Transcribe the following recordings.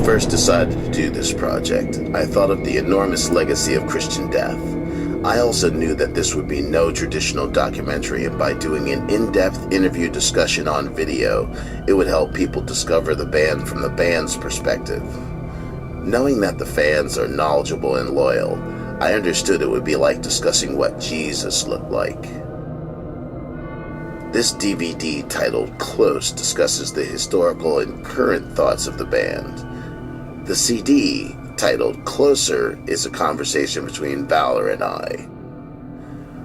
first decided to do this project, I thought of the enormous legacy of Christian Death. I also knew that this would be no traditional documentary, and by doing an in-depth interview discussion on video, it would help people discover the band from the band's perspective. Knowing that the fans are knowledgeable and loyal, I understood it would be like discussing what Jesus looked like. This DVD, titled Close, discusses the historical and current thoughts of the band. The CD, titled Closer, is a conversation between Valor and I.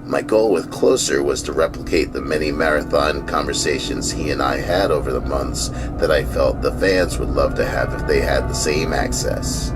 My goal with Closer was to replicate the many marathon conversations he and I had over the months that I felt the fans would love to have if they had the same access.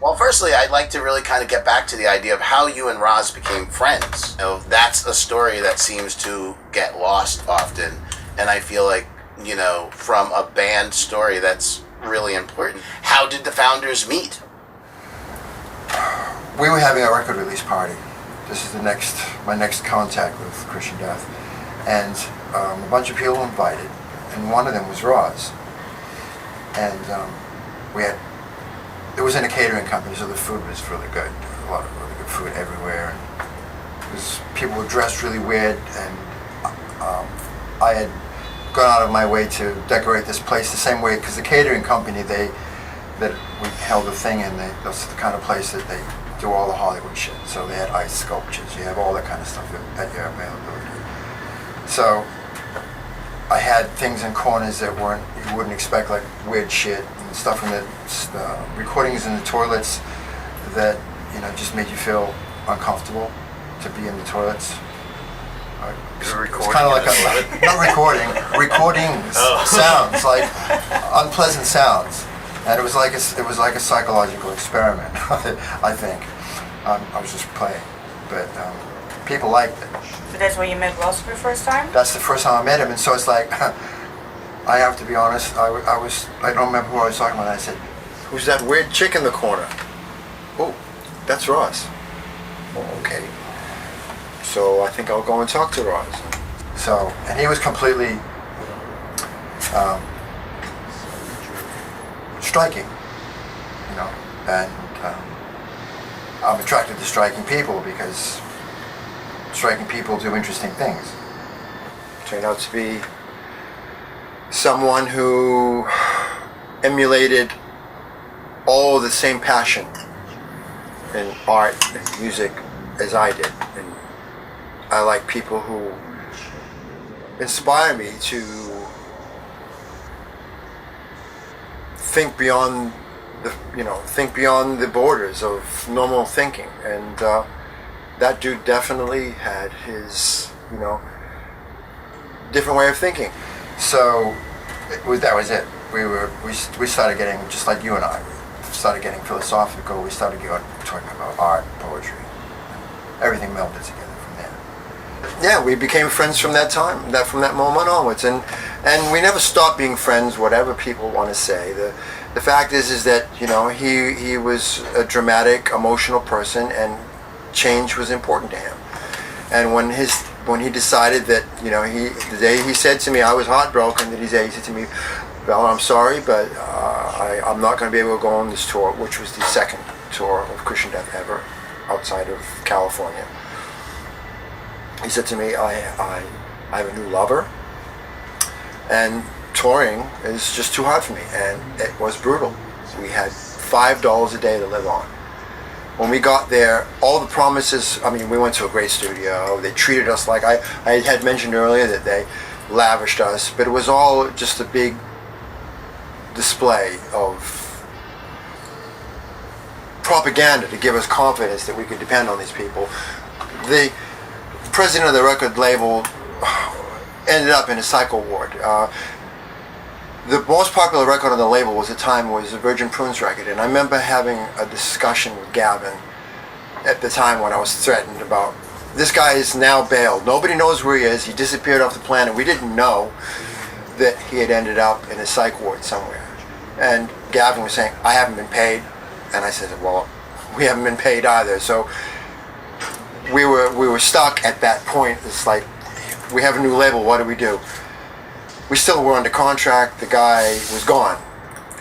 Well, firstly, I'd like to really kind of get back to the idea of how you and Roz became friends. You know, that's a story that seems to get lost often, and I feel like, you know, from a band story, that's really important. How did the founders meet? We were having a record release party. This is my next contact with Christian Death, and a bunch of people invited, and one of them was Roz. And it was in a catering company, so the food was really good. A lot of really good food everywhere. People were dressed really weird, and I had gone out of my way to decorate this place the same way, because the catering company, that we held a thing in, that's the kind of place that they do all the Hollywood shit. So they had ice sculptures, you have all that kind of stuff at your availability. So I had things in corners that you wouldn't expect, like weird shit and stuff from the recordings in the toilets that, you know, just made you feel uncomfortable to be in the toilets. It's kind of like recordings, sounds, like unpleasant sounds, and it was like a psychological experiment. I think I was just playing, but people liked it. So that's where you met Ross for the first time? That's the first time I met him, and so it's like, I have to be honest, I don't remember who I was talking about. I said, "Who's that weird chick in the corner?" "Oh, that's Ross." "Oh, okay. So I think I'll go and talk to Ross." So, and he was completely striking, you know, and I'm attracted to striking people because striking people do interesting things. Turned out to be someone who emulated all the same passion in art and music as I did. And I like people who inspire me to think beyond the borders of normal thinking. And that dude definitely had his, different way of thinking. So that was it. We started getting, just like you and I, we started getting philosophical. We started talking about art, poetry. Everything melded together from there. Yeah, we became friends from that time, from that moment onwards, and we never stopped being friends, whatever people want to say. The fact is that he was a dramatic, emotional person, and change was important to him. And when he decided that, the day he said to me, I was heartbroken, that he said to me, "Well, I'm sorry, but I'm not going to be able to go on this tour, which was the second tour of Christian Death ever outside of California. He said to me, I have a new lover, and touring is just too hard for me, and it was brutal. We had $5 a day to live on. When we got there, all the promises, I mean, we went to a great studio, they treated us like, I had mentioned earlier that they lavished us, but it was all just a big display of propaganda to give us confidence that we could depend on these people. The president of the record label ended up in a psycho ward. The most popular record on the label was the Virgin Prunes record, and I remember having a discussion with Gavin at the time when I was threatened about, this guy is now bailed. Nobody knows where he is. He disappeared off the planet. We didn't know that he had ended up in a psych ward somewhere. And Gavin was saying, I haven't been paid. And I said, well, we haven't been paid either. So we were stuck at that point. It's like, we have a new label. What do we do? We still were under contract. The guy was gone.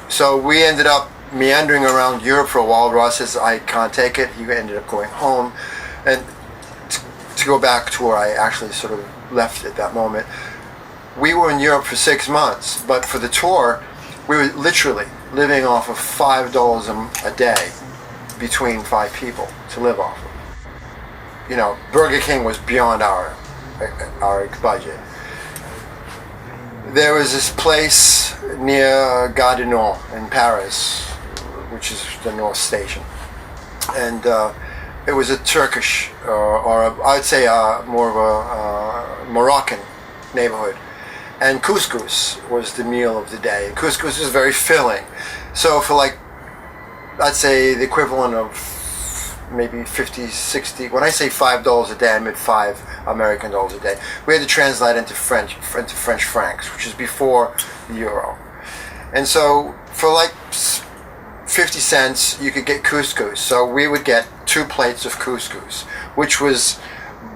So we ended up meandering around Europe for a while. Ross says, I can't take it. He ended up going home. And to go back to where I actually sort of left at that moment, we were in Europe for 6 months, but for the tour, we were literally living off of $5 a day between 5 people to live off of. You know, Burger King was beyond our budget. There was this place near Gare du Nord in Paris, which is the North Station, and it was a Turkish, I'd say more of a Moroccan neighborhood. And couscous was the meal of the day. Couscous is very filling. So for like, I'd say the equivalent of maybe 50, 60, when I say $5 a day, I meant $5 American dollars a day. We had to translate into French francs, which is before the euro. And so for like 50 cents, you could get couscous. So we would get 2 plates of couscous, which was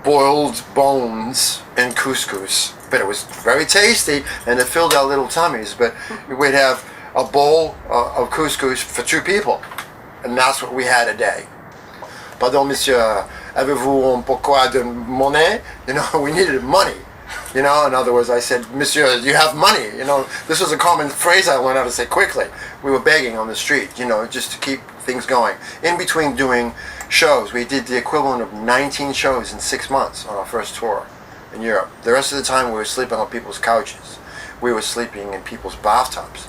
boiled bones and couscous. But it was very tasty, and it filled our little tummies. But we'd have a bowl of couscous for 2 people, and that's what we had a day. Pardon, monsieur, avez-vous un pourquoi de monnaie? You know, we needed money. You know, in other words, I said, monsieur, you have money. You know, this was a common phrase I learned how to say quickly. We were begging on the street, you know, just to keep things going. In between doing shows, we did the equivalent of 19 shows in 6 months on our first tour in Europe. The rest of the time we were sleeping on people's couches. We were sleeping in people's bathtubs.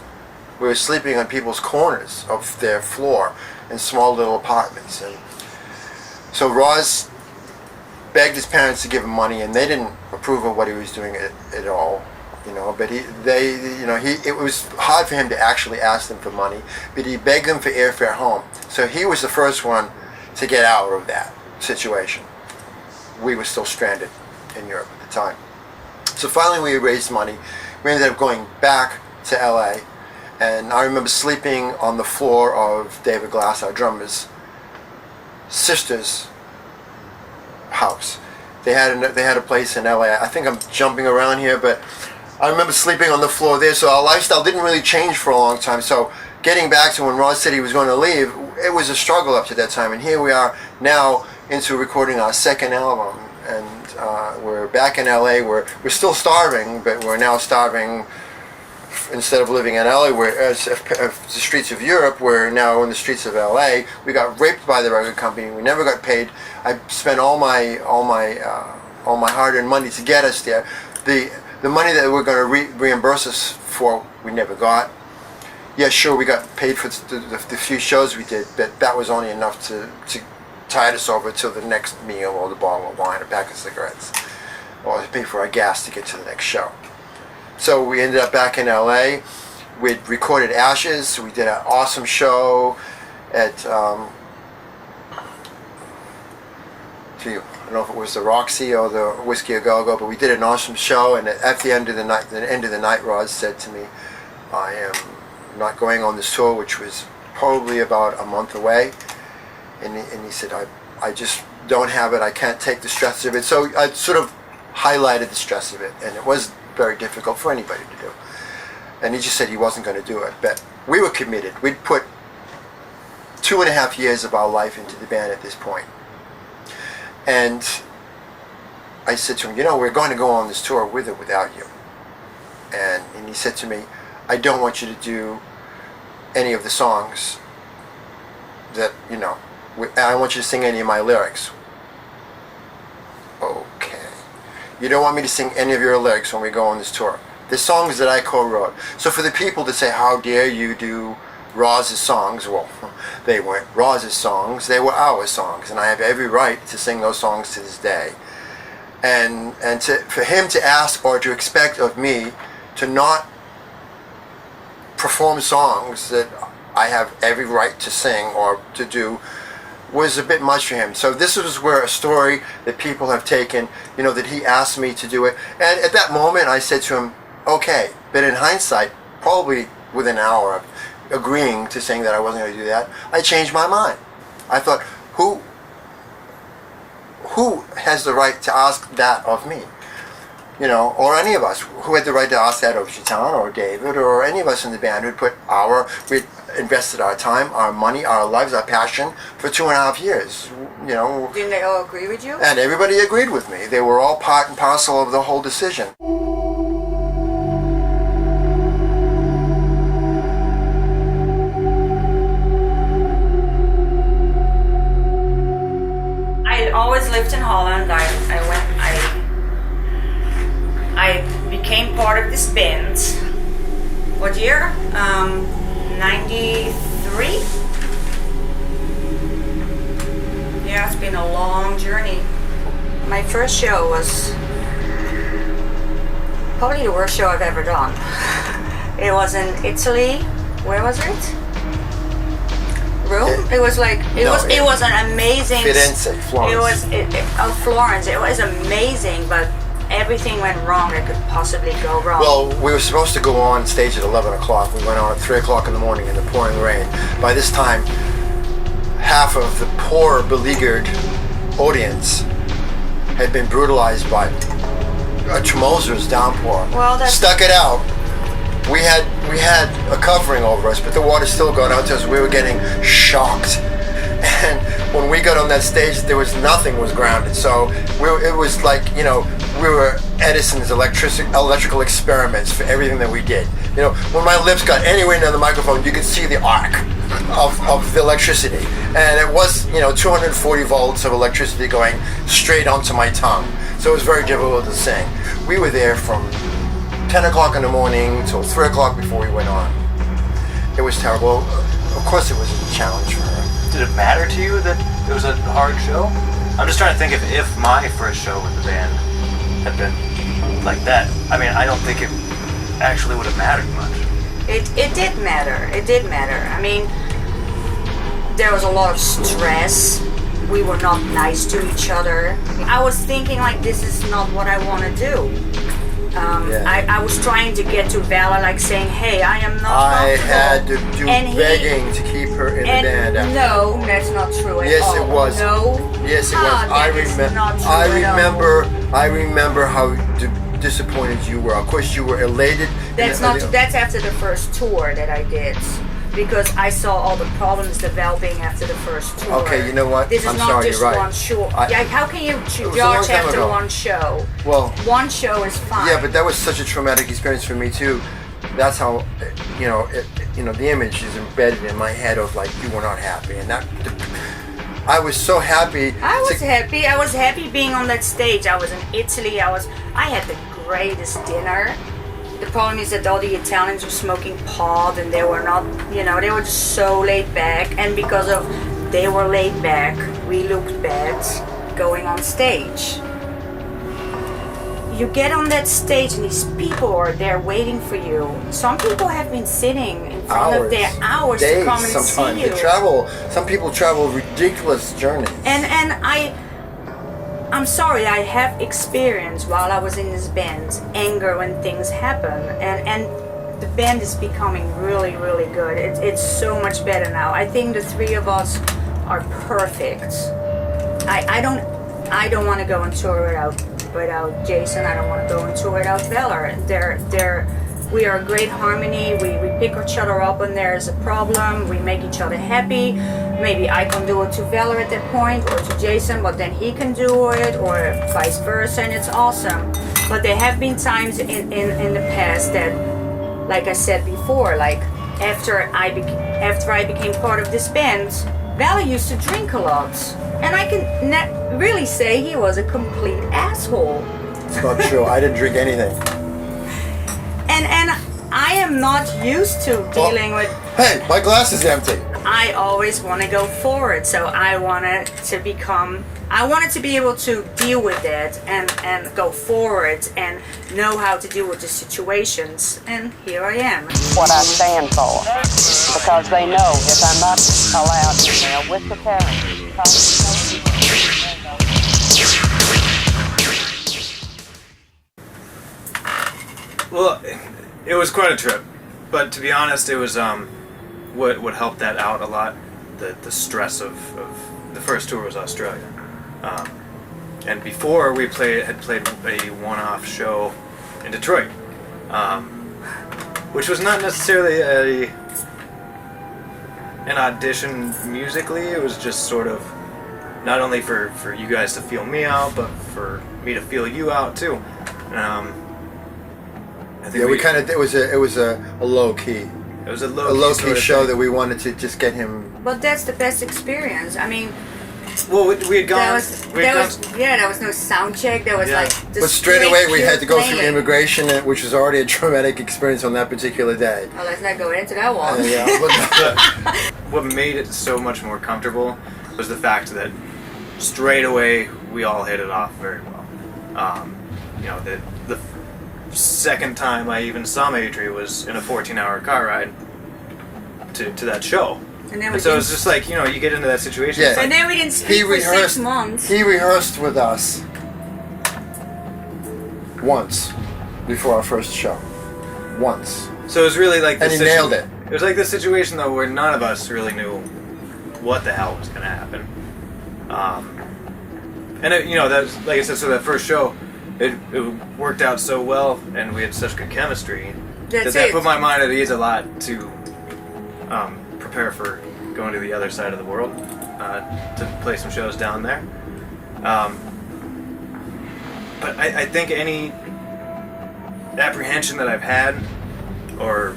We were sleeping on people's corners of their floor in small little apartments. And so Roz begged his parents to give him money, and they didn't approve of what he was doing at all. You know, but it was hard for him to actually ask them for money, but he begged them for airfare home. So he was the first one to get out of that situation. We were still stranded in Europe at the time. So finally we raised money. We ended up going back to LA, and I remember sleeping on the floor of David Glass, our drummer's sister's house. They had a place in LA. I think I'm jumping around here, but I remember sleeping on the floor there. So our lifestyle didn't really change for a long time. So getting back to when Roz said he was going to leave, it was a struggle up to that time. And here we are now into recording our second album, and we're back in LA. We're still starving, but we're now starving. Instead of living in LA, the streets of Europe, we're now in the streets of LA. We got raped by the record company. We never got paid. I spent all my hard-earned money to get us there. The money that we're going to reimburse us for, we never got. Yeah, sure, we got paid for the few shows we did, but that was only enough to tide us over till the next meal, or the bottle of wine, a pack of cigarettes, or to pay for our gas to get to the next show. So we ended up back in LA. We'd recorded Ashes. We did an awesome show at, I don't know if it was the Roxy or the Whiskey A Go Go, but we did an awesome show. And at the end of the night, Roz said to me, "I am not going on this tour," which was probably about a month away. And he said, I just don't have it. I can't take the stress of it. So I sort of highlighted the stress of it, and it was very difficult for anybody to do. And he just said he wasn't going to do it. But we were committed. We'd put 2.5 years of our life into the band at this point. And I said to him, you know, we're going to go on this tour with or without you. And he said to me, I don't want you to do any of the songs that, you know, I don't want you to sing any of my lyrics. Okay. You don't want me to sing any of your lyrics when we go on this tour. The songs that I co-wrote. So for the people to say, how dare you do Roz's songs, well, they weren't Roz's songs, they were our songs, and I have every right to sing those songs to this day. And for him to ask or to expect of me to not perform songs that I have every right to sing or to do was a bit much for him. So this was where a story that people have taken, you know, that he asked me to do it. And at that moment I said to him, okay. But in hindsight, probably within an hour of agreeing to saying that I wasn't going to do that, I changed my mind. I thought, who has the right to ask that of me? You know, or any of us. Who had the right to ask that of Chetan or David or any of us in the band who'd we'd invested our time, our money, our lives, our passion for 2.5 years. You know. Didn't they all agree with you? And everybody agreed with me. They were all part and parcel of the whole decision. I always lived in Holland. I became part of this band. What year? 93? Yeah, it's been a long journey. My first show was probably the worst show I've ever done. It was in Italy. Where was it? Rome? It was like it was an amazing. Firenze, Florence. Florence. It was amazing, but everything went wrong that could possibly go wrong. Well, we were supposed to go on stage at 11 o'clock. We went on at 3 o'clock in the morning in the pouring rain. By this time, half of the poor, beleaguered audience had been brutalized by a tremendous downpour. Well, that's... Stuck it out. We had a covering over us, but the water still got out to us. We were getting shocked. And when we got on that stage, there was nothing was grounded. So it was like, you know, we were Edison's electrical experiments for everything that we did. You know, when my lips got anywhere near the microphone, you could see the arc of the electricity. And it was, you know, 240 volts of electricity going straight onto my tongue. So it was very difficult to sing. We were there from 10 o'clock in the morning till 3 o'clock before we went on. It was terrible. Of course it was a challenge for her. Did it matter to you that it was a hard show? I'm just trying to think if my first show with the band had been like that. I mean, I don't think it actually would have mattered much. It did matter. It did matter. I mean, there was a lot of stress. We were not nice to each other. I was thinking like, this is not what I want to do. I was trying to get to Vala, like saying, hey, I am not I comfortable. had to do begging to keep her in the band. No, that's not true at Yes, all. it was. No. Yes, it was. That is not true at all. I remember how disappointed you were. Of course, you were elated. That's after the first tour that I did. Because I saw all the problems developing after the first tour. Okay, you know what? This is I'm not sorry, just you're right. one show. Yeah, how can you was a long judge time after ago. one show? Well, One show is fine. yeah, but that was such a traumatic experience for me too. That's how, you know, the image is embedded in my head of like you were not happy, and that I was so happy. I was happy. I was happy being on that stage. I was in Italy. I had the greatest dinner. The problem is that all the Italians were smoking pot and they were not, you know, they were just so laid back. And because of they were laid back, we looked bad going on stage. You get on that stage and these people are there waiting for you. Some people have been sitting in front of their hours days, to come and sometimes. see you. They travel. Some people travel ridiculous journeys. And I'm sorry, I have experienced while I was in this band anger when things happen, and the band is becoming really, really good. It's so much better now. I think the three of us are perfect. I don't want to go on tour without Jason. I don't want to go on tour without Valor. We are a great harmony. We pick each other up when there's a problem. We make each other happy. Maybe I can do it to Valor at that point, or to Jason, but then he can do it, or vice versa, and it's awesome. But there have been times in the past that, like I said before, like after I became part of this band, Valor used to drink a lot, and I can really say he was a complete asshole. It's not true. I didn't drink anything. And I am not used to dealing with. Hey, my glass is empty. I always want to go forward, so I wanted to be able to deal with it and go forward and know how to deal with the situations, and here I am. What I stand for, because they know if I'm not allowed in there with the parents. Well, it was quite a trip, but to be honest, it was what helped that out a lot. The stress of the first tour was Australia, and before we had played a one-off show in Detroit, which was not necessarily an audition musically. It was just sort of not only for you guys to feel me out, but for me to feel you out too. I think We kind of. It was a low key. It was a A low low sort key of show thing. that we wanted to just get him. But that's the best experience. I mean, Well, we had gone. there was no sound check. There was Yeah. like. Just But straight away we pure had to go through playing. immigration, which was already a traumatic experience on that particular day. Oh, let's not go into that one. Yeah, but What made it so much more comfortable was the fact that straight away we all hit it off very well. The second time I even saw Maitri was in a 14-hour car ride to that show. And then we And so didn't- it's just like, you get into that situation. Yeah. It's like, And then we didn't speak for 6 months. He rehearsed with us once before our first show. Once. so it was really like And this he nailed it. It was like this situation though where none of us really knew what the hell was going to happen. And that's like I said. So that first show, it worked out so well, and we had such good chemistry That's that it. put my mind at ease a lot to prepare for going to the other side of the world to play some shows down there. But I think any apprehension that I've had or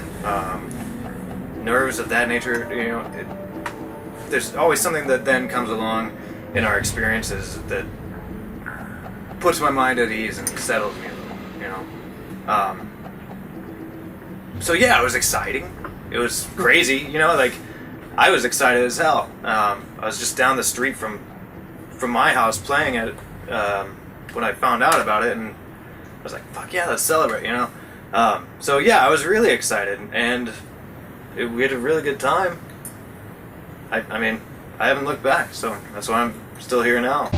nerves of that nature, there's always something that then comes along in our experiences that puts my mind at ease and settles me a little, So yeah, it was exciting. It was crazy, I was excited as hell. I was just down the street from my house playing it when I found out about it, and I was like, fuck yeah, let's celebrate, So yeah, I was really excited, and we had a really good time. I mean, I haven't looked back, so that's why I'm still here now.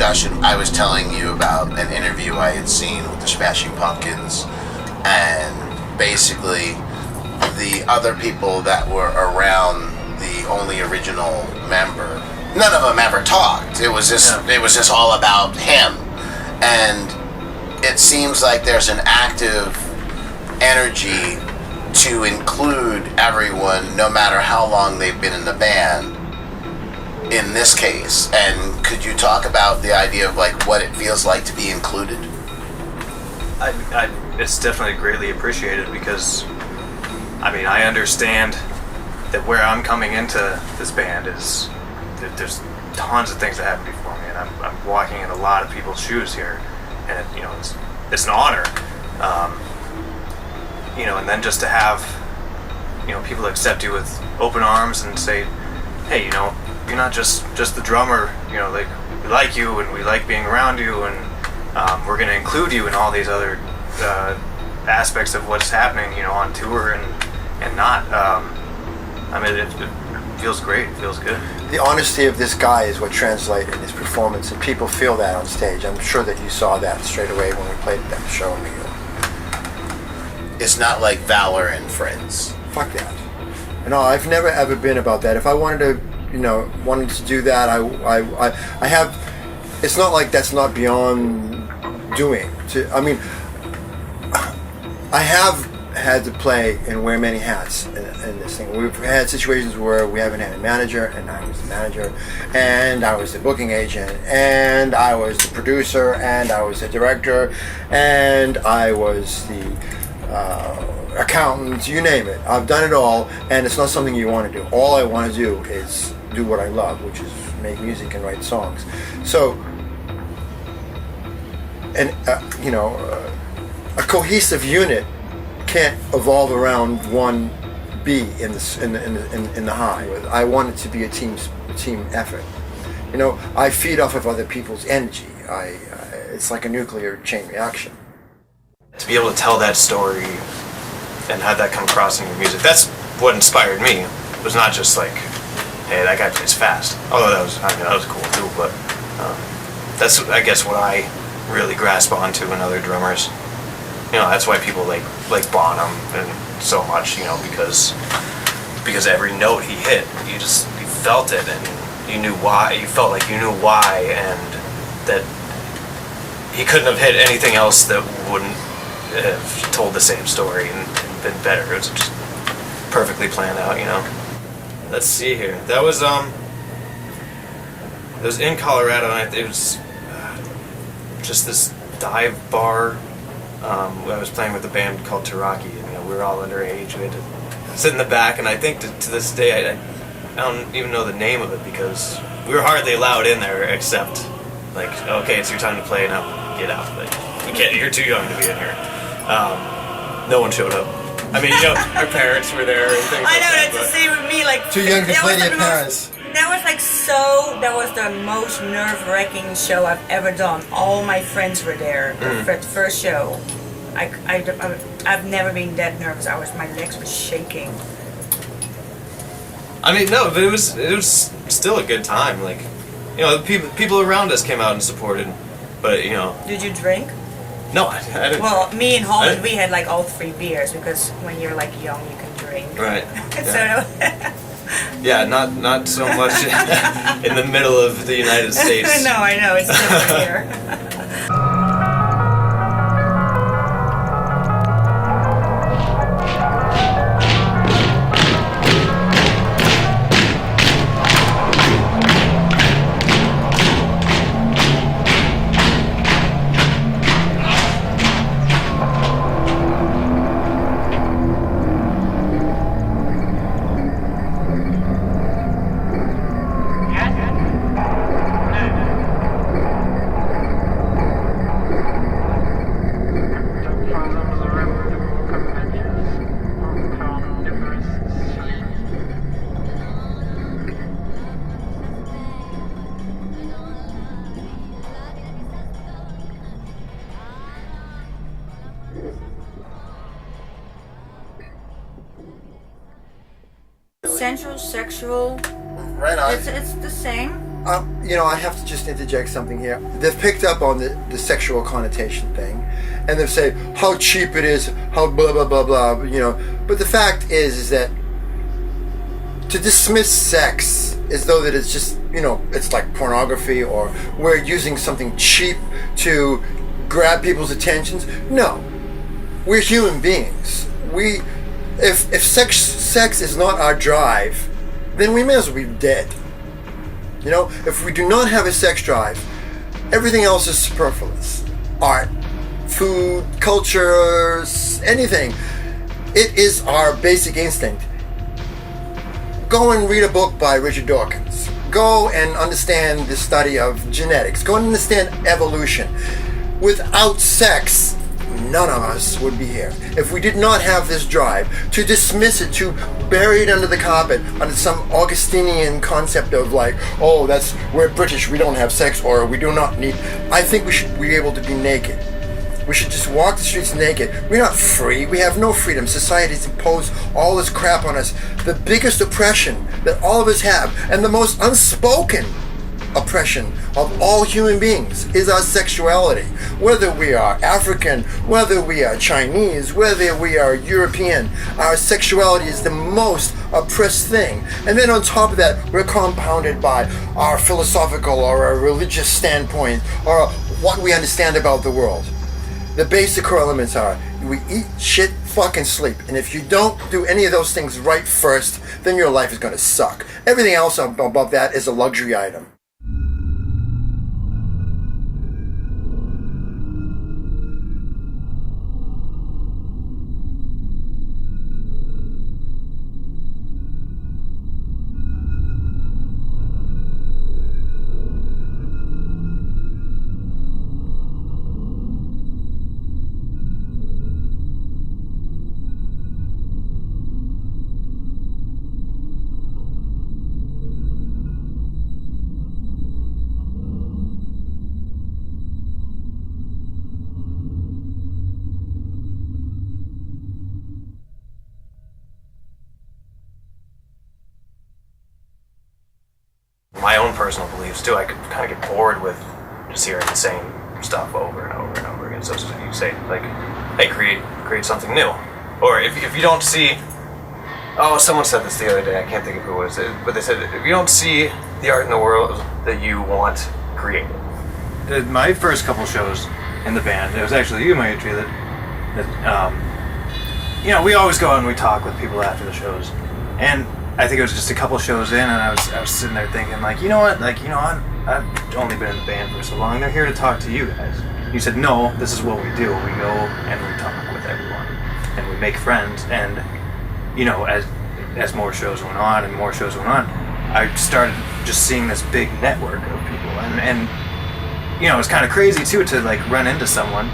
discussion, I was telling you about an interview I had seen with the Smashing Pumpkins, and basically the other people that were around the only original member, none of them ever talked. It was just all about him, and it seems like there's an active energy to include everyone, no matter how long they've been in the band, in this case. And could you talk about the idea of like what it feels like to be included? It's definitely greatly appreciated because, I mean, I understand that where I'm coming into this band is that there's tons of things that happen before me, and I'm walking in a lot of people's shoes here, and it's an honor. And then just to have, people accept you with open arms and say, hey, you're not just the drummer, like, we like you and we like being around you, and we're going to include you in all these other aspects of what's happening, on tour and not. It feels great. It feels good. The honesty of this guy is what translates in his performance, and people feel that on stage. I'm sure that you saw that straight away when we played that show in New York. It's not like Valor and Friends. Fuck that. I've never ever been about that. If I wanted to do that, I have. It's not like that's not beyond doing. I have had to play and wear many hats in this thing. We've had situations where we haven't had a manager, and I was the manager, and I was the booking agent, and I was the producer, and I was the director, and I was the accountant, you name it. I've done it all, and it's not something you want to do. All I want to do is do what I love, which is make music and write songs. So, and a cohesive unit can't evolve around one B in the high. I want it to be a team effort. I feed off of other people's energy. It's like a nuclear chain reaction. To be able to tell that story and have that come across in your music, that's what inspired me. It was not just like, hey, that guy plays fast. Although that was cool too, but that's, I guess, what I really grasp onto in other drummers. That's why people like Bonham and so much, because every note he hit, you felt it, and you knew why. You felt like you knew why, and that he couldn't have hit anything else that wouldn't have told the same story and been better. It was just perfectly planned out, Let's see here. That was in Colorado, and it was just this dive bar. I was playing with a band called Taraki, and we were all underage. We had to sit in the back, and I think to this day I don't even know the name of it because we were hardly allowed in there, except like, okay, it's your time to play now, get out. Like, you can't. You're too young to be in here. No one showed up. I mean, our parents were there and things I like know, that. that's the same with me. Like, Too young to that play was to the your parents. That was the most nerve-wracking show I've ever done. All my friends were there. The first show. I've never been that nervous. My legs were shaking. I mean, no, but it was still a good time. Like, people around us came out and supported, but Did you drink? No, I didn't. Well, me and Holland, we had like all 3 beers because when you're like young, you can drink. Right. So Yeah, not so much in the middle of the United States. no, I know it's different here. Sensual, sexual, Right on. it's the same. I have to just interject something here. They've picked up on the sexual connotation thing, and they say how cheap it is, how blah blah blah blah. But the fact is that to dismiss sex as though that it's just it's like pornography or we're using something cheap to grab people's attentions. No, we're human beings. If sex is not our drive, then we may as well be dead. If we do not have a sex drive, everything else is superfluous. Art, food, cultures, anything. It is our basic instinct. Go and read a book by Richard Dawkins. Go and understand the study of genetics. Go and understand evolution. Without sex, none of us would be here. If we did not have this drive to dismiss it, to bury it under the carpet, under some Augustinian concept of like, oh, we're British, we don't have sex, or we do not need. I think we should be able to be naked. We should just walk the streets naked. We're not free. We have no freedom. Society's imposed all this crap on us. The biggest oppression that all of us have, and the most unspoken oppression of all human beings, is our sexuality. Whether we are African, whether we are Chinese, whether we are European, our sexuality is the most oppressed thing. And then on top of that, we're compounded by our philosophical or our religious standpoint or what we understand about the world. The basic core elements are we eat, shit, fucking sleep. And if you don't do any of those things right first, then your life is going to suck. Everything else above that is a luxury item. My own personal beliefs too. I could kind of get bored with just hearing the same stuff over and over and over again. So you say like, hey, create something new. Or if you don't see, someone said this the other day. I can't think of who it was, but they said if you don't see the art in the world that you want created. My first couple shows in the band, it was actually you, Maitri, that we always go out and we talk with people after the shows, and I think it was just a couple shows in, and I was sitting there thinking, like, I've only been in the band for so long. They're here to talk to you guys. You said, no, this is what we do. We go and we talk with everyone, and we make friends. And as more shows went on and more shows went on, I started just seeing this big network of people, and it was kind of crazy too to like run into someone.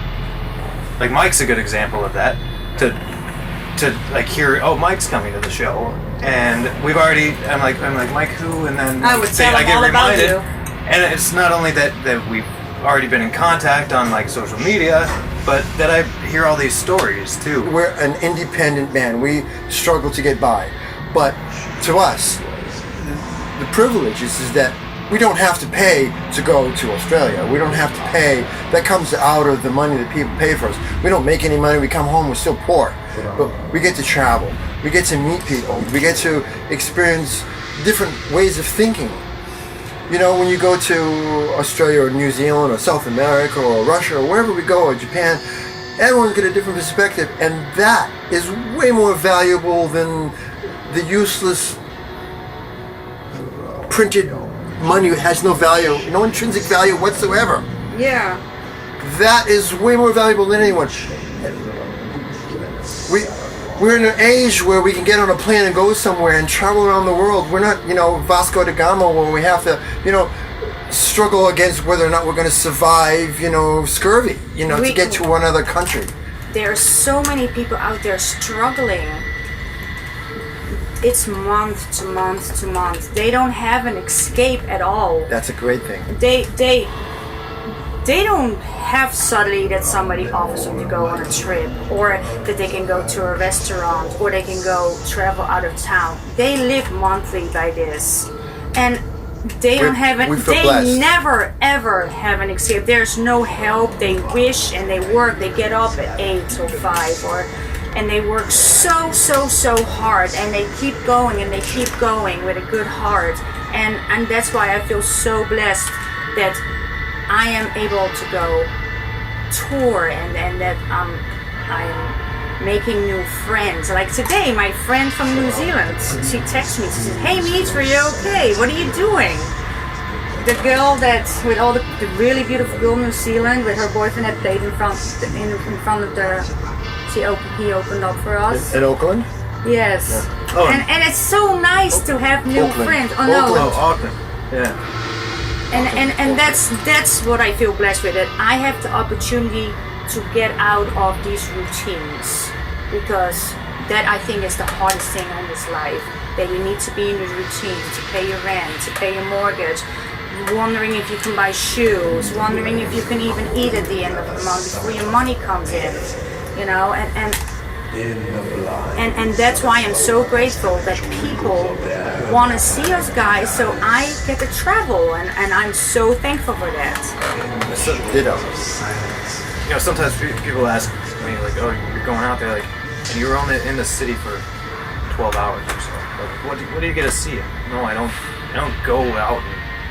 Like Mike's a good example of that. To like hear, Mike's coming to the show. And I'm like, Mike, who? And then I would tell him I get all about reminded. you. And it's not only that we've already been in contact on like social media, but that I hear all these stories too. We're an independent band. We struggle to get by. But to us, the privilege is that we don't have to pay to go to Australia. We don't have to pay. That comes out of the money that people pay for us. We don't make any money. We come home, we're still poor. But we get to travel. We get to meet people. We get to experience different ways of thinking. When you go to Australia or New Zealand or South America or Russia or wherever we go, or Japan, everyone's got a different perspective, and that is way more valuable than the useless printed money that has no value, no intrinsic value whatsoever. Yeah. That is way more valuable than anyone. We're in an age where we can get on a plane and go somewhere and travel around the world. We're not, Vasco da Gama, where we have to, struggle against whether or not we're going to survive, scurvy, to get to one other country. There are so many people out there struggling. It's month to month to month. They don't have an escape at all. That's a great thing. They don't have suddenly that somebody offers them to go on a trip, or that they can go to a restaurant, or they can go travel out of town. They live monthly by this. And they don't have it. we feel They blessed. never ever have an escape. There's no help. They wish and they work. They get up at 8 till 5, and they work so hard, and they keep going and they keep going with a good heart. And that's why I feel so blessed that I am able to go tour and that I'm making new friends. Like today, my friend from New Zealand, she texts me. She says, "Hey, Mitra, you okay? What are you doing?" The girl that with all the really beautiful girl in New Zealand with her boyfriend that played in front of the. He opened up for us. In Oakland? Yes. Oh. And it's so nice to have new Oakland. friends. Oh no. Oakland. Oh, Auckland. Yeah. And that's what I feel blessed with. That I have the opportunity to get out of these routines, because that I think is the hardest thing in this life. That you need to be in a routine to pay your rent, to pay your mortgage, wondering if you can buy shoes, wondering if you can even eat at the end of the month before your money comes in. You know, and that's why I'm so grateful that people want to see us guys, so I get to travel, and I'm so thankful for that. Ditto. You know, sometimes people ask me, like, "Oh, you're going out there, like, and you were only in the city for 12 hours or so. Like, what do you get to see?" No, I don't go out.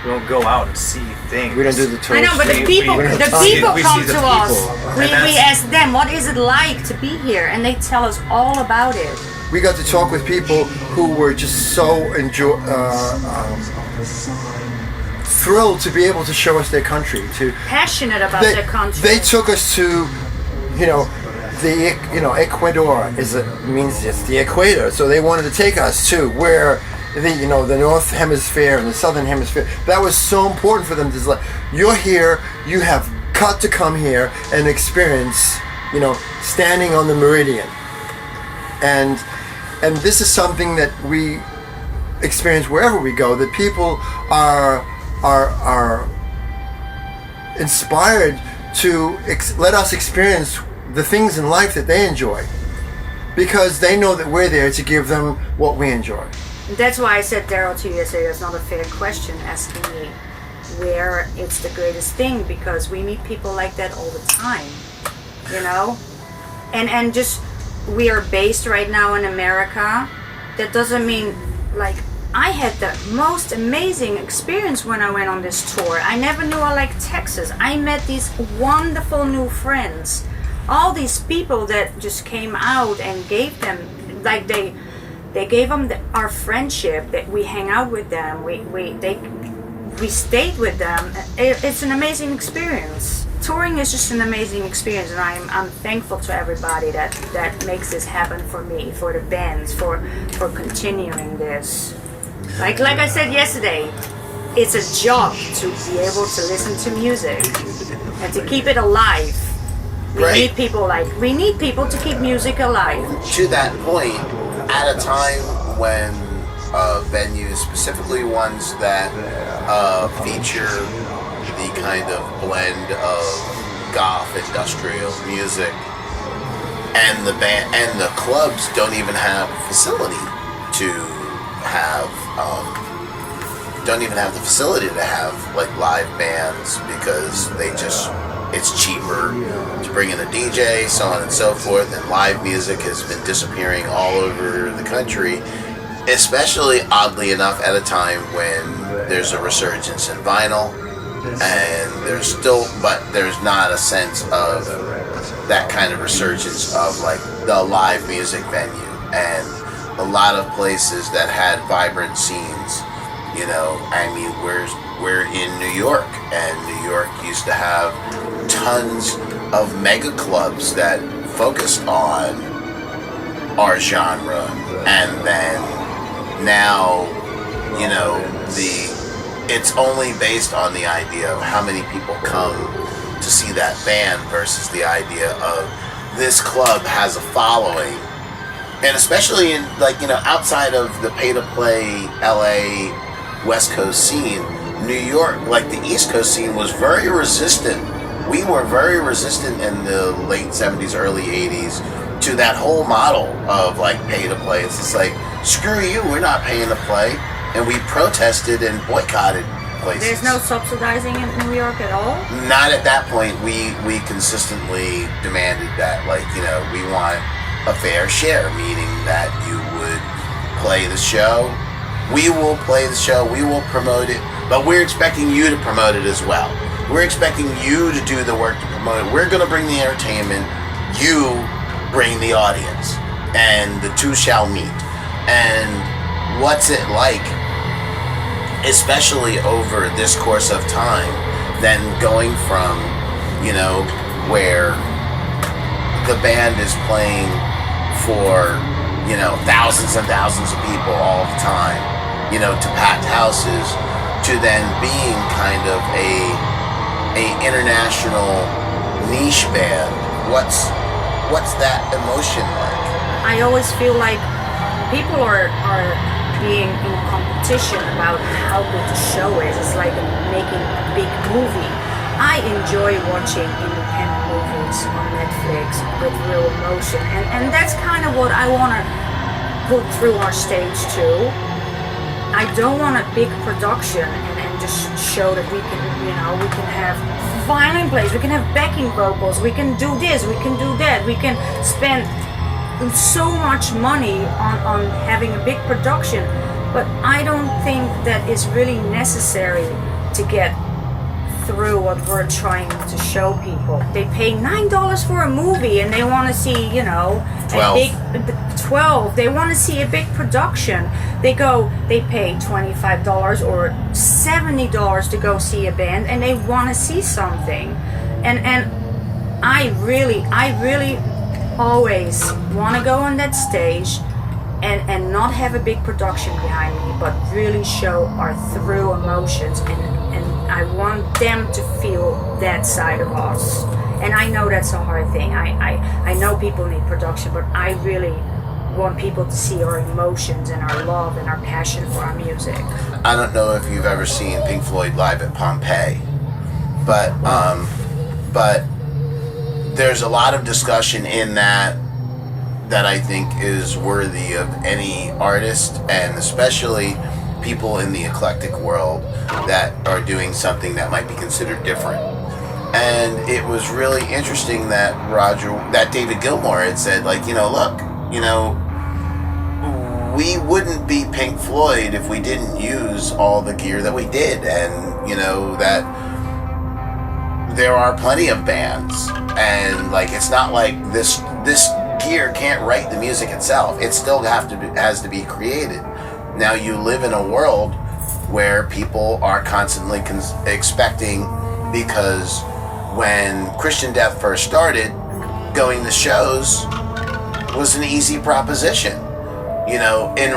We don't go out and see things. We don't do the tours. I know, but the We- people, we- the we- people we come see the to us. people, and We that's- ask them, what is it like to be here, and they tell us all about it. We got to talk with people who were just so thrilled to be able to show us their country. Passionate about They, their country. they took us to, Ecuador means it's the equator. So they wanted to take us to where the North Hemisphere and the Southern Hemisphere. That was so important for them to like, you're here, you have got to come here and experience, standing on the meridian. And this is something that we experience wherever we go. That people are inspired to let us experience the things in life that they enjoy, because they know that we're there to give them what we enjoy. That's why I said, Daryl, to you yesterday, that's not a fair question asking me where it's the greatest thing, because we meet people like that all the time, and just we are based right now in America. That doesn't mean, like, I had the most amazing experience when I went on this tour. I never knew I liked Texas. I met these wonderful new friends, all these people that just came out and gave them, like, they gave them our friendship, that we hang out with them, we stayed with them. It's an amazing experience. Touring is just an amazing experience, and I'm thankful to everybody that makes this happen for me, for the bands, for continuing this. Like I said yesterday, it's a job to be able to listen to music and to keep it alive. We need people to keep music alive. To that point, at a time when venues, specifically ones that feature the kind of blend of goth industrial music, and the clubs don't even have a facility to have like live bands, because it's cheaper to bring in a DJ, so on and so forth, and live music has been disappearing all over the country, especially, oddly enough, at a time when there's a resurgence in vinyl, and there's not a sense of that kind of resurgence of like the live music venue. And a lot of places that had vibrant scenes, we're in New York, and New York used to have tons of mega clubs that focused on our genre, and then now, it's only based on the idea of how many people come to see that band versus the idea of this club has a following. And especially in, outside of the pay-to-play LA West Coast scene, New York, like the East Coast scene, was very resistant. We were very resistant in the late 70s, early 80s to that whole model of like pay-to-play. It's just like, screw you, we're not paying to play. and we protested and boycotted places. There's no subsidizing in New York at all? Not at that point. We consistently demanded that, like, you know, we want a fair share, meaning that you would play the show. We will play the show. We will promote it, but we're expecting you to promote it as well. We're expecting you to do the work to promote it. We're going to bring the entertainment. You bring the audience, and the two shall meet. And what's it like, especially over this course of time, then going from, you know, where the band is playing for, you know, thousands and thousands of people all the time, you know, to packed houses, to then being kind of a international niche band. What's that emotion like? I always feel like people are being in competition about how good the show is. It's like making a big movie. I enjoy watching independent movies on Netflix with real emotion, and that's kind of what I want to put through our stage too. I don't want a big production and just show that we can have violin plays, we can have backing vocals, we can do this, we can do that, we can spend so much money on having a big production, but I don't think that is really necessary to get through what we're trying to show people. They pay $9 for a movie and they want to see, you know, 12. They want to see a big production. They pay $25 or $70 to go see a band, and they want to see something. And I really always want to go on that stage and not have a big production behind me, but really show our through emotions, and I want them to feel that side of us. And I know that's a hard thing. I know people need production, but I really want people to see our emotions and our love and our passion for our music. I don't know if you've ever seen Pink Floyd live at Pompeii, but there's a lot of discussion in that I think is worthy of any artist, and especially people in the eclectic world that are doing something that might be considered different. And it was really interesting that David Gilmour had said, like, you know, look, you know, we wouldn't be Pink Floyd if we didn't use all the gear that we did, and, you know, that there are plenty of bands, and, like, it's not like this gear can't write the music itself. It still has to be created. Now, you live in a world where people are constantly expecting, because when Christian Death first started, going to shows was an easy proposition, you know, in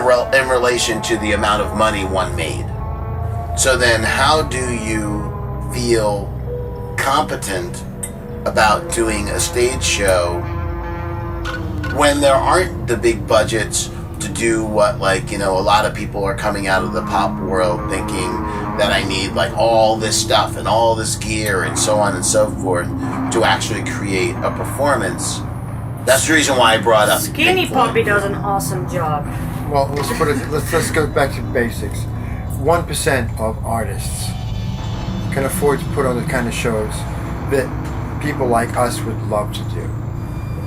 relation to the amount of money one made. So then how do you feel competent about doing a stage show when there aren't the big budgets to do what, like, you know, a lot of people are coming out of the pop world thinking that I need, like, all this stuff and all this gear and so on and so forth to actually create a performance. That's the reason why I brought up Skinny Pink Floyd. Puppy does an awesome job. Well, let's go back to basics. 1% of artists can afford to put on the kind of shows that people like us would love to do.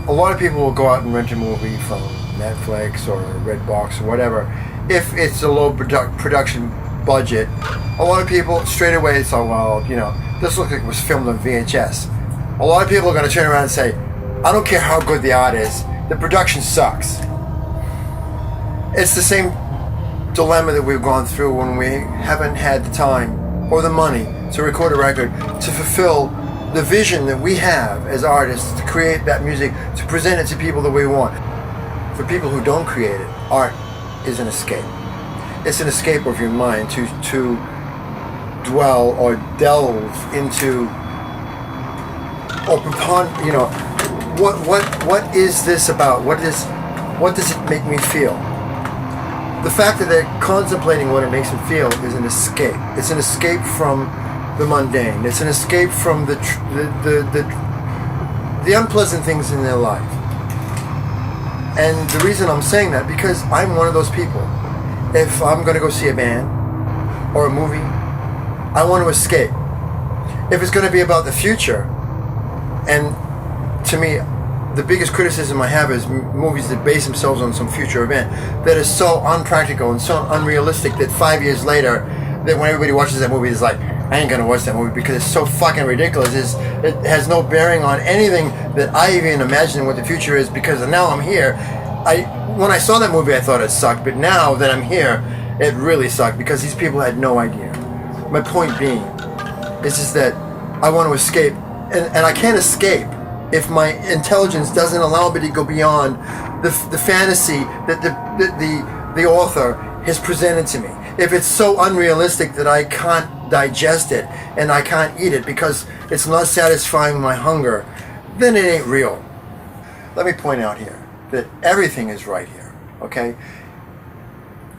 A lot of people will go out and rent a movie from Netflix or Redbox or whatever. If it's a low production budget, a lot of people straight away say, well, you know, this looks like it was filmed on VHS. A lot of people are going to turn around and say, I don't care how good the art is, the production sucks. It's the same dilemma that we've gone through when we haven't had the time or the money to record a record to fulfill the vision that we have as artists, to create that music, to present it to people that we want. For people who don't create it, art is an escape. It's an escape of your mind to dwell or delve into, or upon, you know, what is this about? What does it make me feel? The fact that they're contemplating what it makes them feel is an escape. It's an escape from the mundane. It's an escape from the unpleasant things in their life. And the reason I'm saying that, because I'm one of those people. if I'm going to go see a band or a movie, I want to escape. If it's going to be about the future, and to me, the biggest criticism I have is movies that base themselves on some future event that is so unpractical and so unrealistic that 5 years later, that when everybody watches that movie, it's like, I ain't gonna watch that movie because it's so fucking ridiculous. It has no bearing on anything that I even imagine what the future is, because now I'm here. When I saw that movie, I thought it sucked, but now that I'm here, it really sucked because these people had no idea. My point being is just that I want to escape, and I can't escape if my intelligence doesn't allow me to go beyond the fantasy that the author has presented to me. If it's so unrealistic that I can't digest it and I can't eat it because it's not satisfying my hunger, then it ain't real. Let me point out here that everything is right here, okay?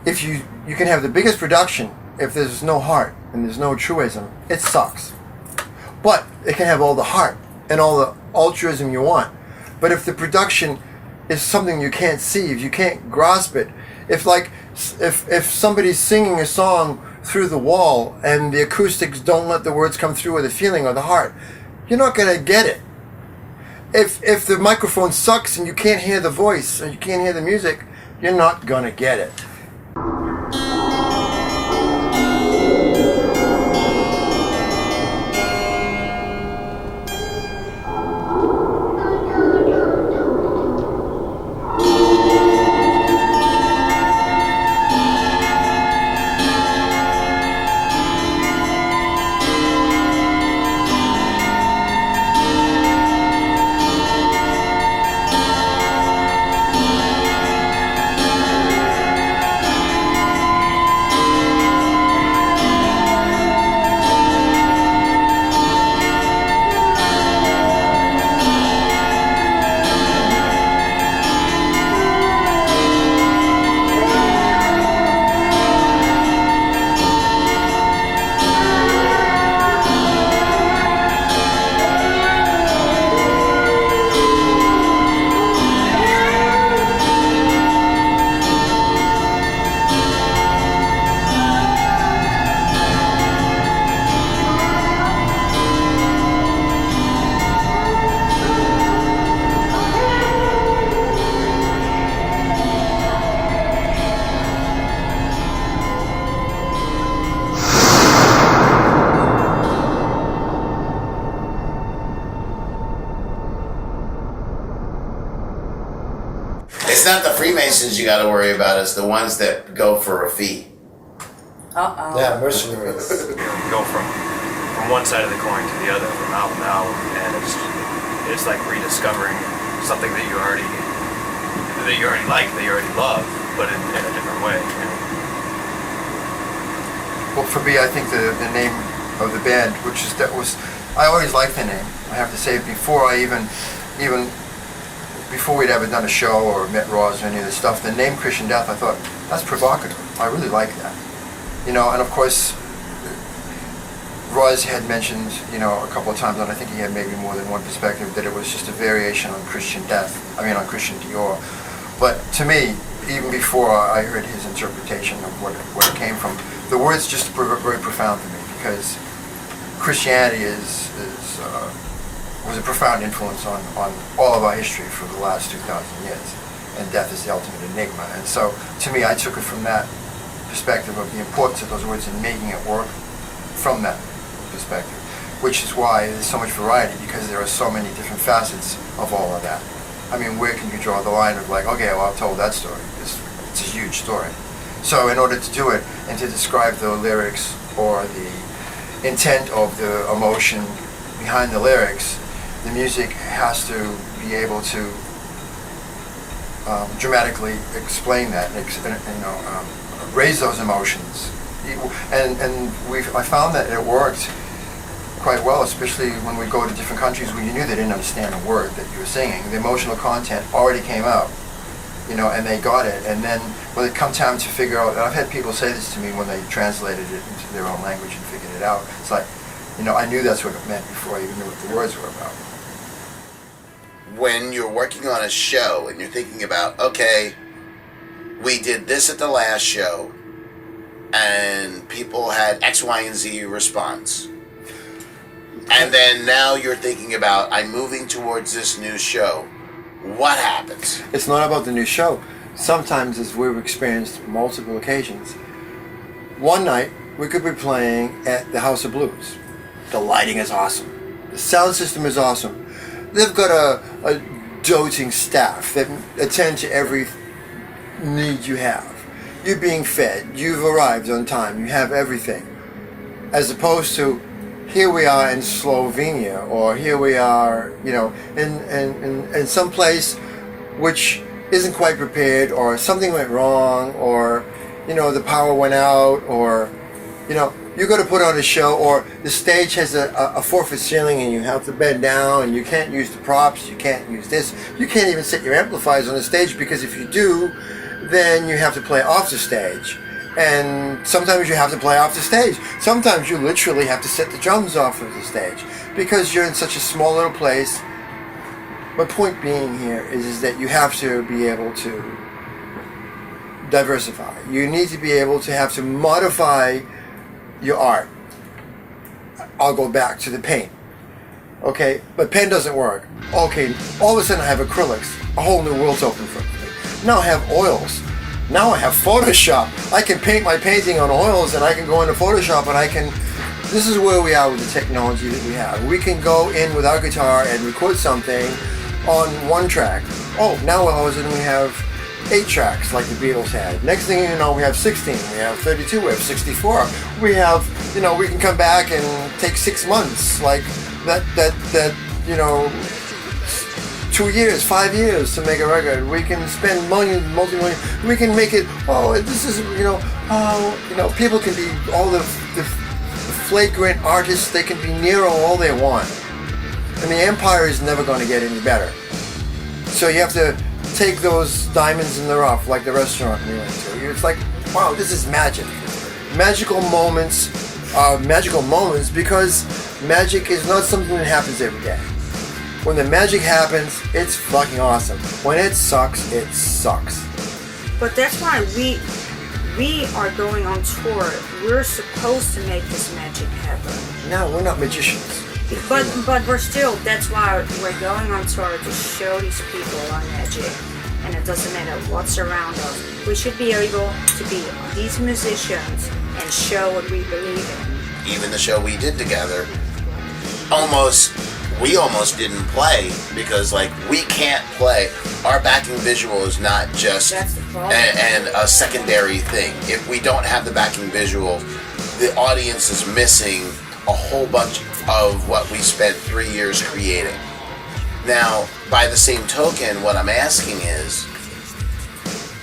If you can have the biggest production, if there's no heart and there's no truism, it sucks. But it can have all the heart and all the altruism you want. But if the production is something you can't see, if you can't grasp it, if somebody's singing a song through the wall and the acoustics don't let the words come through with the feeling or the heart, you're not going to get it. If the microphone sucks and you can't hear the voice and you can't hear the music, you're not going to get it. It's not the Freemasons you got to worry about. It's the ones that go for a fee. Uh-oh. Yeah, mercenaries. Go from one side of the coin to the other, from out and out, and it's like rediscovering something that you already like, that you already love, but in a different way. You know? Well, for me, I think the name of the band, I always liked the name. I have to say, before we'd ever done a show or met Roz or any of this stuff, the name Christian Death, I thought, that's provocative. I really like that. You know, and of course, Roz had mentioned, you know, a couple of times, and I think he had maybe more than one perspective, that it was just a variation on Christian Death, on Christian Dior. But to me, even before I heard his interpretation of what it came from, the words just were very profound to me, because Christianity was a profound influence on all of our history for the last 2,000 years, and death is the ultimate enigma. And so, to me, I took it from that perspective of the importance of those words and making it work from that perspective, which is why there's so much variety, because there are so many different facets of all of that. I mean, where can you draw the line of like, okay, well, I've told that story. It's a huge story. So in order to do it and to describe the lyrics or the intent of the emotion behind the lyrics, the music has to be able to dramatically explain that and raise those emotions. And I found that it worked quite well, especially when we go to different countries where you knew they didn't understand a word that you were singing. The emotional content already came out, and they got it. And then when it come time to figure out, and I've had people say this to me when they translated it into their own language and figured it out, it's like, I knew that's what it meant before I even knew what the words were about. When you're working on a show and you're thinking about, okay, we did this at the last show, and people had X, Y, and Z response. And then now you're thinking about, I'm moving towards this new show. What happens? It's not about the new show. Sometimes, as we've experienced multiple occasions, one night we could be playing at the House of Blues. The lighting is awesome. The sound system is awesome. They've got a doting staff that attend to every need you have. You're being fed. You've arrived on time. You have everything. As opposed to, here we are in Slovenia, or here we are, in some place which isn't quite prepared, or something went wrong, or, the power went out, or, you got to put on a show, or the stage has a 4-foot ceiling and you have to bend down and you can't use the props, you can't use this, you can't even set your amplifiers on the stage, because if you do, then you have to play off the stage. And sometimes you have to play off the stage. Sometimes you literally have to set the drums off of the stage because you're in such a small little place. My point being here is that you have to be able to diversify. You need to be able to have to modify your art. I'll go back to the paint. Okay, but pen doesn't work. Okay, all of a sudden I have acrylics. A whole new world's open for me. Now I have oils. Now I have Photoshop. I can paint my painting on oils, and I can go into Photoshop, and I can... This is where we are with the technology that we have. We can go in with our guitar and record something on one track. Oh, now all of a sudden we have 8 tracks like the Beatles had. Next thing you know, we have 16, we have 32, we have 64. We have, we can come back and take 6 months, like that 2 years, 5 years to make a record. We can spend multi-million. We can make it. This is people can be all the flagrant artists. They can be Nero all they want, and the empire is never going to get any better. So you have to take those diamonds in the rough, like the restaurant we went to. It's like, wow, this is magic. Magical moments are magical moments because magic is not something that happens every day. When the magic happens, it's fucking awesome. When it sucks, it sucks. But that's why we are going on tour. We're supposed to make this magic happen. No, we're not magicians. But we're still, that's why we're going on tour, to show these people our magic. And it doesn't matter what's around us. We should be able to be these musicians and show what we believe in. Even the show we did together, we almost didn't play because we can't play. Our backing visual is not just and a secondary thing. If we don't have the backing visual, the audience is missing a whole bunch of what we spent 3 years creating. Now, by the same token, what I'm asking is,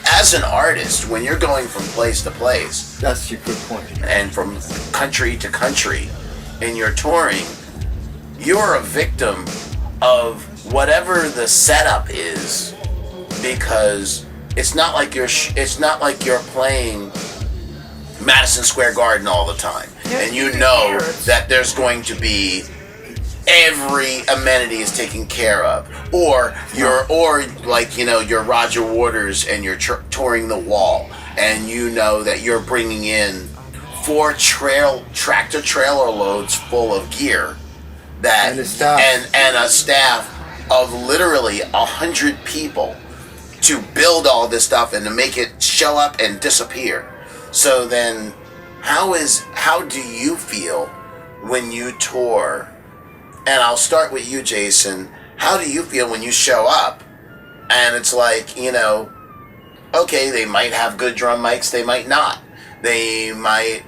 as an artist, when you're going from place to place, that's your good point, and from country to country, and you're touring, you're a victim of whatever the setup is, because it's not like you're playing Madison Square Garden all the time, and you know that there's going to be every amenity is taken care of, or you're Roger Waters and you're touring the Wall, and you know that you're bringing in 4 tractor trailer loads full of gear. And a staff of literally 100 people to build all this stuff and to make it show up and disappear. So then, how do you feel when you tour? And I'll start with you, Jason. How do you feel when you show up and it's okay, they might have good drum mics, they might not. They might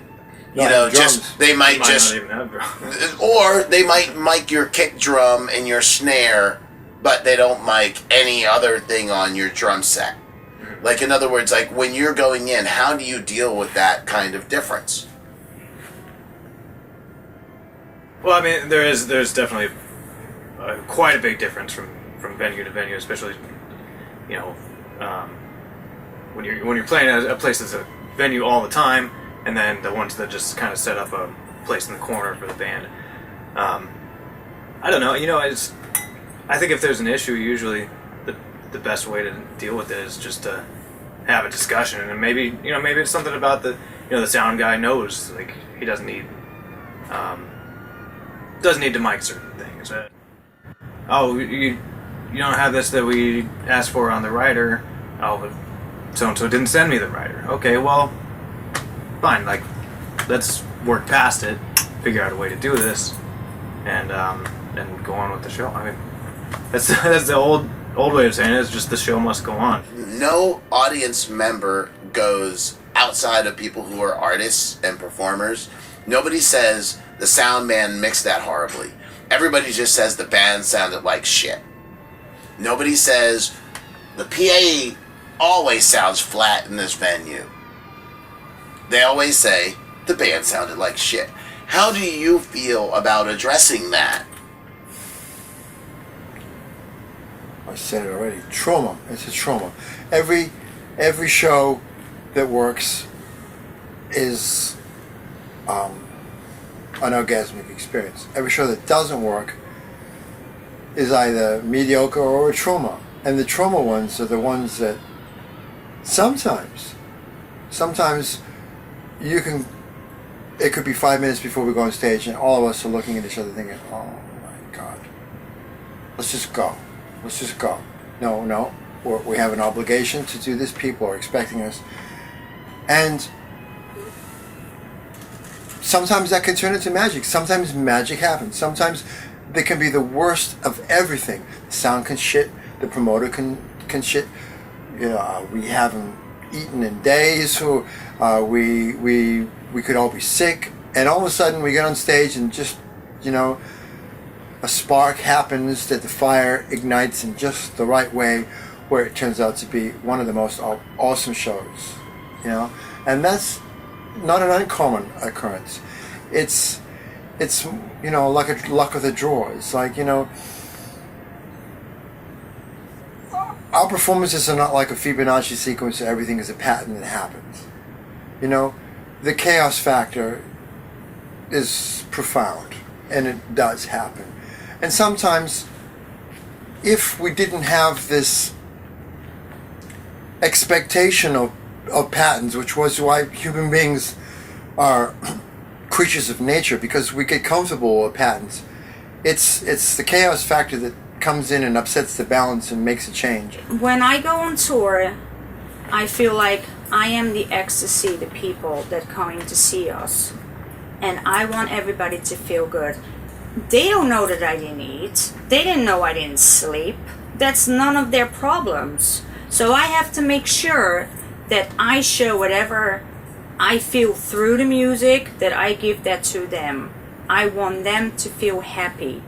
they might not even have drums. Or they might mic your kick drum and your snare, but they don't mic any other thing on your drum set. In other words, when you're going in, how do you deal with that kind of difference? Well, I mean, there's definitely quite a big difference from venue to venue, especially when you're playing at a place that's a venue all the time, and then the ones that just kind of set up a place in the corner for the band. I don't know. I think if there's an issue, usually the best way to deal with it is just to have a discussion, and maybe it's something about the the sound guy knows, like, he doesn't need to mic certain things. Oh, you don't have this that we asked for on the writer. Oh, but so-and-so didn't send me the writer. Okay, well, fine, like, let's work past it, figure out a way to do this, and go on with the show. I mean, that's the old way of saying it. Is just the show must go on. No audience member goes outside of people who are artists and performers. Nobody says the sound man mixed that horribly. Everybody just says the band sounded like shit. Nobody says the PA always sounds flat in this venue. They always say the band sounded like shit. How do you feel about addressing that? I said it already. Trauma. It's a trauma. Every show that works is an orgasmic experience. Every show that doesn't work is either mediocre or a trauma. And the trauma ones are the ones that sometimes it could be 5 minutes before we go on stage and all of us are looking at each other thinking, oh my God, let's just go. No, we have an obligation to do this. People are expecting us. And sometimes that can turn into magic. Sometimes magic happens. Sometimes there can be the worst of everything. The sound can shit. The promoter can shit. We haven't eaten in days. Or we could all be sick. And all of a sudden we get on stage and just, a spark happens, that the fire ignites in just the right way, where it turns out to be one of the most awesome shows, and that's not an uncommon occurrence. It's like a luck of the draw. It's like, our performances are not like a Fibonacci sequence where everything is a pattern that happens. The chaos factor is profound, and it does happen. And sometimes, if we didn't have this expectation of patterns, which was why human beings are creatures of nature, because we get comfortable with patterns, it's the chaos factor that comes in and upsets the balance and makes a change. When I go on tour, I feel like I am the ecstasy, the people that coming to see us. And I want everybody to feel good. They don't know that I didn't eat. They didn't know I didn't sleep. That's none of their problems. So I have to make sure that I show whatever I feel through the music, that I give that to them. I want them to feel happy.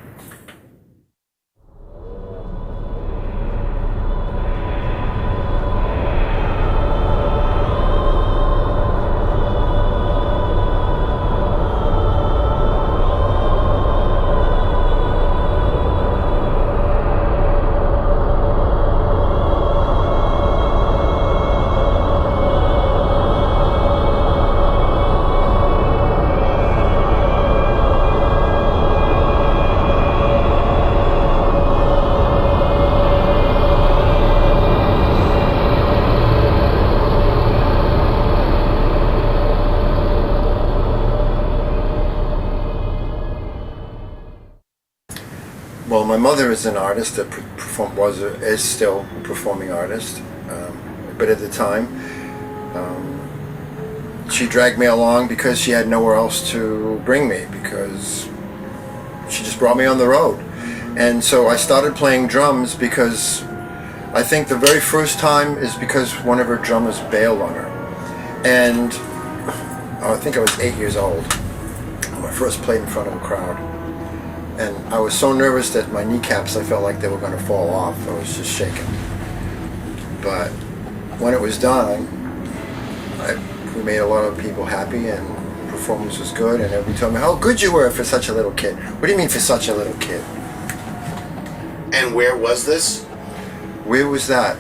Well, my mother is an artist that is still a performing artist, but at the time she dragged me along because she had nowhere else to bring me, because she just brought me on the road. And so I started playing drums because I think the very first time is because one of her drummers bailed on her. And I think I was 8 years old when I first played in front of a crowd. And I was so nervous that my kneecaps, I felt like they were going to fall off. I was just shaking. But when it was done, we made a lot of people happy, and the performance was good, and everybody told me how good you were for such a little kid. What do you mean for such a little kid? And where was this? Where was that?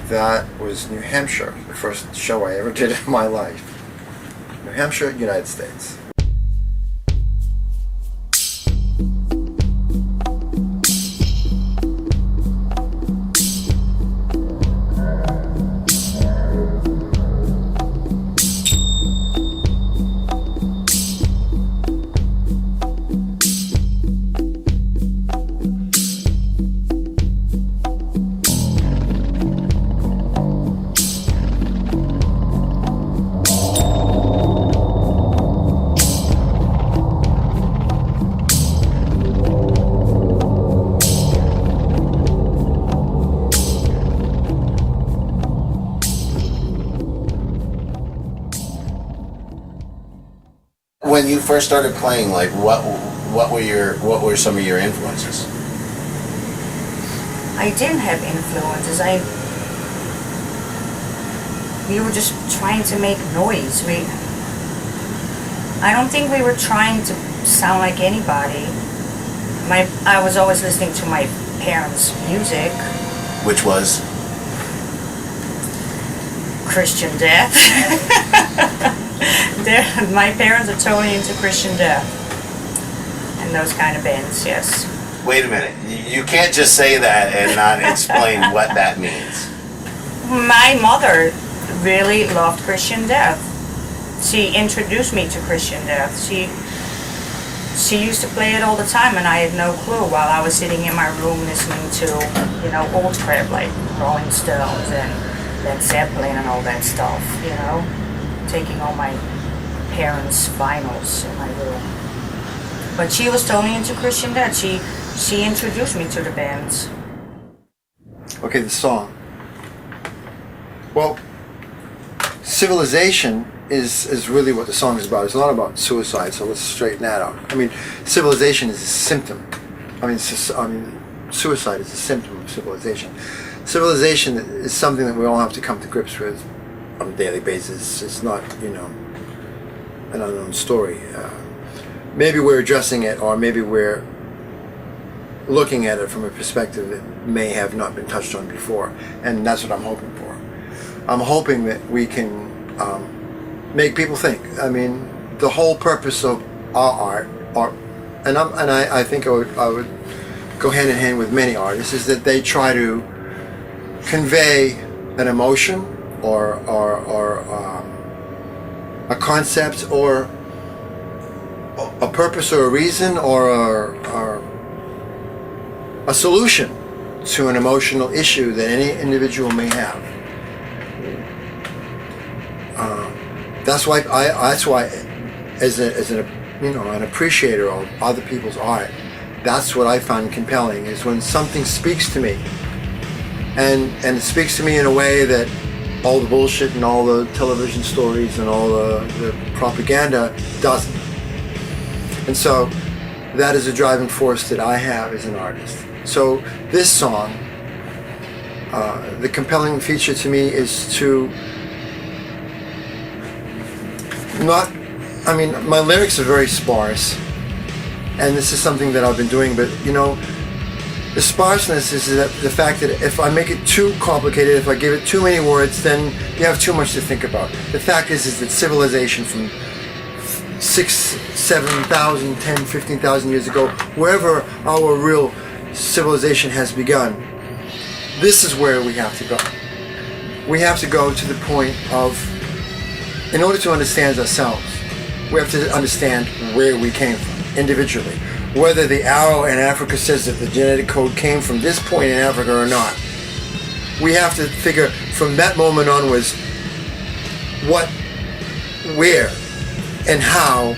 That was New Hampshire, the first show I ever did in my life. New Hampshire, United States. when you first started playing, like what were some of your influences? I didn't have influences. We were just trying to make noise. I don't think we were trying to sound like anybody. I was always listening to my parents' music. Which was? Christian Death. My parents are totally into Christian Death and those kind of bands, yes. Wait a minute. You can't just say that and not explain what that means. My mother really loved Christian Death. She introduced me to Christian Death. She used to play it all the time, and I had no clue while I was sitting in my room listening to, old crap like Rolling Stones and Led Zeppelin and all that stuff, taking all my parents' vinyls in my room. But she was totally into Christian Death. She introduced me to the bands. Okay, the song. Well, Civilization is really what the song is about. It's not about suicide, so let's straighten that out. I mean, civilization is a symptom. Suicide is a symptom of civilization. Civilization is something that we all have to come to grips with on a daily basis. It's not, an unknown story. Maybe we're addressing it, or maybe we're looking at it from a perspective that may have not been touched on before, and that's what I'm hoping for. I'm hoping that we can make people think. I mean, the whole purpose of our art, and I think I would go hand in hand with many artists, is that they try to convey an emotion or a concept or a purpose or a reason or a solution to an emotional issue that any individual may have. That's why as an appreciator of other people's art, that's what I find compelling, is when something speaks to me, and it speaks to me in a way that all the bullshit and all the television stories and all the propaganda doesn't. And so that is a driving force that I have as an artist. So this song, the compelling feature to me is to my lyrics are very sparse, and this is something that I've been doing, but the sparseness is that the fact that if I make it too complicated, if I give it too many words, then you have too much to think about. The fact is that civilization from 6,000, 7,000, 10,000, 15,000 years ago, wherever our real civilization has begun, this is where we have to go. We have to go to the point of, in order to understand ourselves, we have to understand where we came from, individually. Whether the arrow in Africa says that the genetic code came from this point in Africa or not. We have to figure from that moment onwards what, where, and how,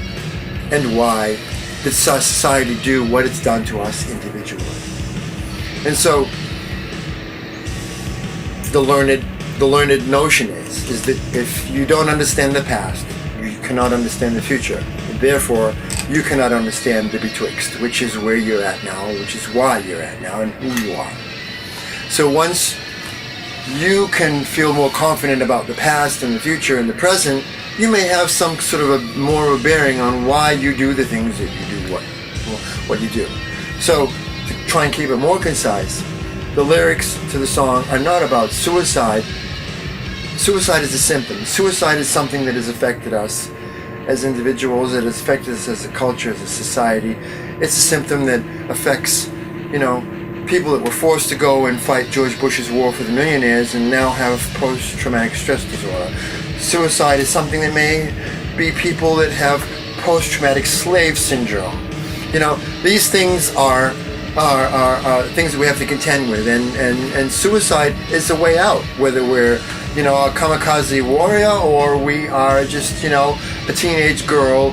and why did society do what it's done to us individually. And so the learned notion is that if you don't understand the past, you cannot understand the future. Therefore, you cannot understand the betwixt, which is where you're at now, which is why you're at now, and who you are. So once you can feel more confident about the past and the future and the present, you may have some sort of more of a bearing on why you do the things that you do, what you do. So to try and keep it more concise, the lyrics to the song are not about suicide. Suicide is a symptom. Suicide is something that has affected us as individuals, it has affected us as a culture, as a society. It's a symptom that affects, people that were forced to go and fight George Bush's war for the millionaires and now have post-traumatic stress disorder. Suicide is something that may be people that have post-traumatic slave syndrome. These things are things that we have to contend with, and suicide is the way out, whether we're a kamikaze warrior or we are just a teenage girl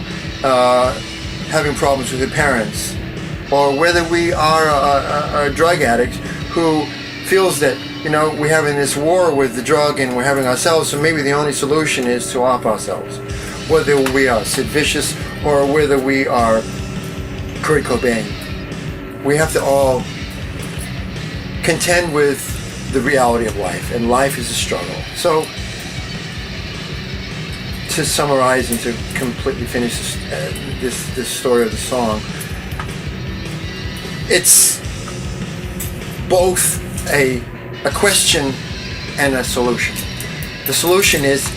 having problems with her parents, or whether we are a drug addict who feels that we're having this war with the drug and we're having ourselves, so maybe the only solution is to off ourselves. whether we are Sid Vicious or whether we are Kurt Cobain. We have to all contend with the reality of life, and life is a struggle. So, to summarize and to completely finish this story of the song, it's both a question and a solution. The solution is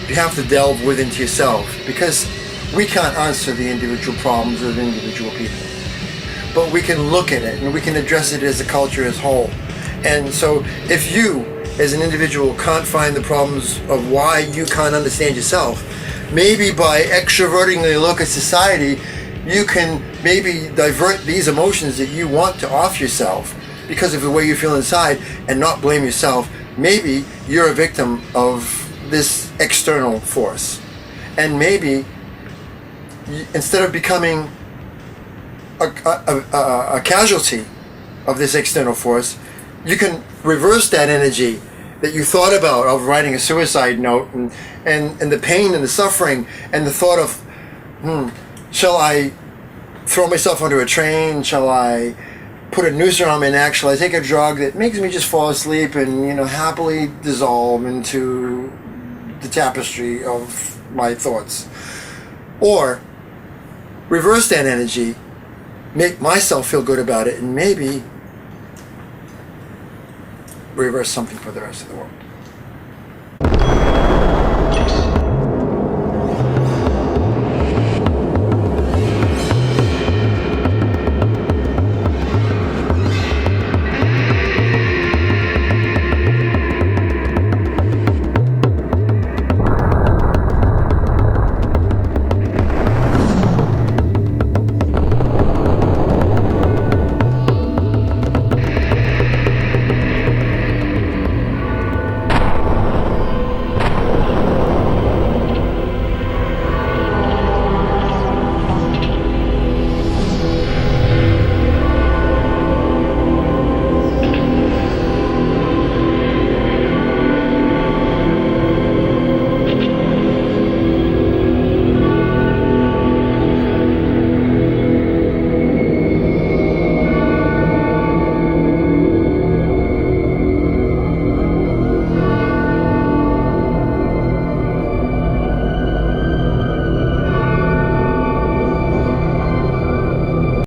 you have to delve within to yourself, because we can't answer the individual problems of individual people. But we can look at it and we can address it as a culture as a whole. And so if you, as an individual, can't find the problems of why you can't understand yourself, maybe by extrovertingly look at society, you can maybe divert these emotions that you want to off yourself because of the way you feel inside and not blame yourself. Maybe you're a victim of this external force. And maybe instead of becoming a casualty of this external force, you can reverse that energy that you thought about of writing a suicide note and the pain and the suffering and the thought of, shall I throw myself onto a train? Shall I put a noose around my neck? Shall I take a drug that makes me just fall asleep and, happily dissolve into the tapestry of my thoughts? Or reverse that energy, make myself feel good about it, and maybe reverse something for the rest of the world.